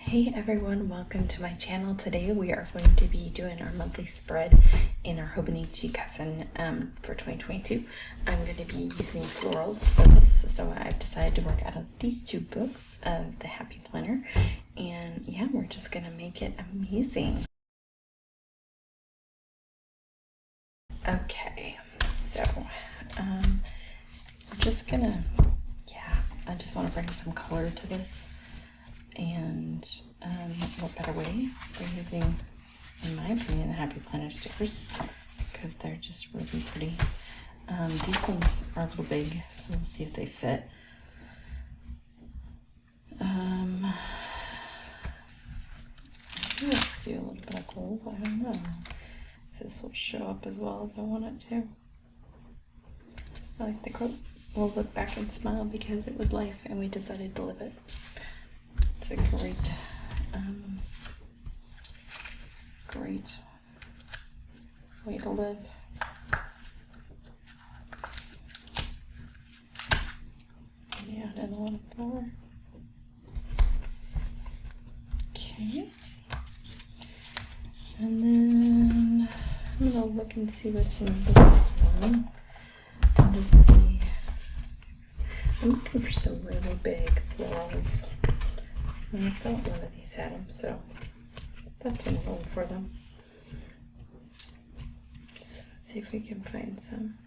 Hey everyone, welcome to my channel. Today we are going to be doing our monthly spread in our Hobonichi cousin for 2022. I'm going to be using florals for this, so I've decided to work out of these two books of the Happy Planner, and yeah, we're just going to make it amazing. Okay, so we're just gonna, I just want to bring some color to this. And what better way than using, in my opinion, the Happy Planner stickers, because they're just really pretty. These ones are a little big, so we'll see if they fit. Let's do a little bit of gold. I don't know if this will show up as well as I want it to. I like the quote, "We'll look back and smile because it was life and we decided to live it." It's a great way to live. Yeah, add in a little flour. Okay. And then I'm gonna look and see what's in this one. And just see. I'm looking for some really big florals. And I thought one of these had them, so that's in room for them. So let's see if we can find some.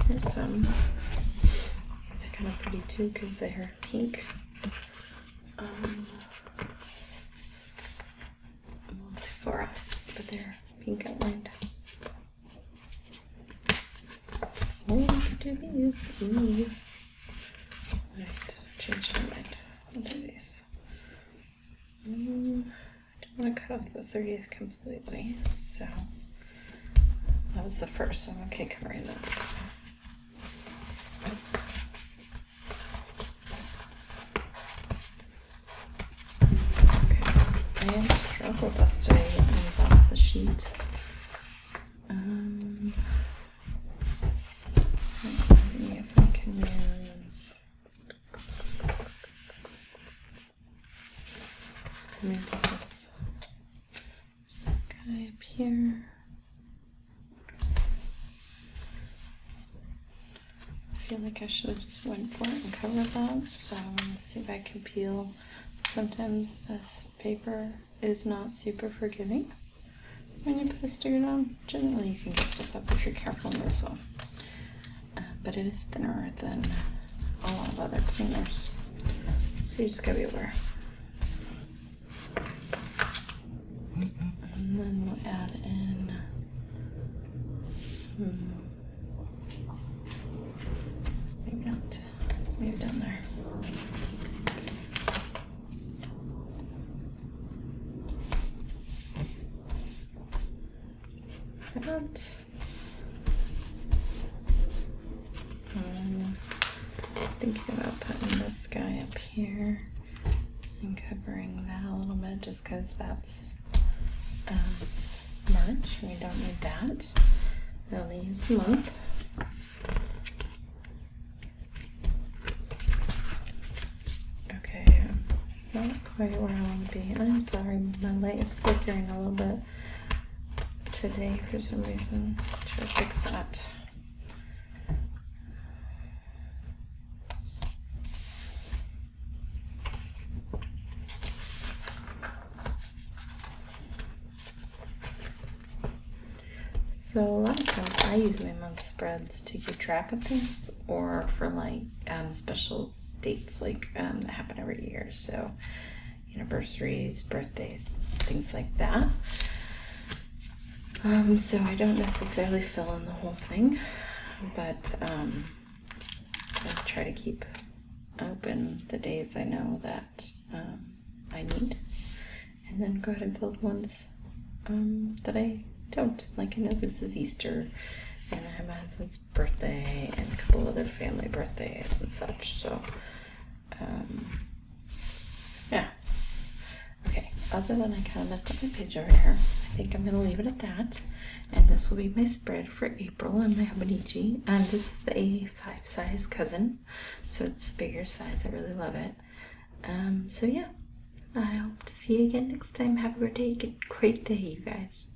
Here's some. These are kind of pretty too because they're pink. A little too far off, but they're pink outlined. Oh, we could do these. Ooh. Right, change my mind. I'll do these. I don't want to cut off the 30th completely, so that was the first, so I'm okay covering that. Okay, I struggled yesterday getting these off the sheet. Let's see if I can use. Maybe this guy up here. I feel like I should have just went for it and covered that. So let's see if I can peel. Sometimes this paper is not super forgiving when you put a sticker down. Generally you can get stuff up if you're careful in this one. But it is thinner than a lot of other cleaners. So you just gotta be aware. And then we'll add in maybe not, maybe down there. That. Thinking about putting this guy up here and covering that a little bit just because that's March. We don't need that. I only use the month. Okay, not quite where I want to be. I'm sorry, my light is flickering a little bit today for some reason. Try to fix that. So a lot of times I use my month spreads to keep track of things or for like special dates like that happen every year. So anniversaries, birthdays, things like that. So I don't necessarily fill in the whole thing, but I try to keep open the days I know that I need, and then go ahead and fill the ones that I don't. Like I know this is Easter, and I have my husband's birthday and a couple other family birthdays and such. So, yeah. Okay. Other than I kind of messed up my page over here, I think I'm gonna leave it at that. And this will be my spread for April and my Hobonichi. And this is the A5 size cousin, so it's a bigger size. I really love it. So yeah. I hope to see you again next time. Have a great day, you guys.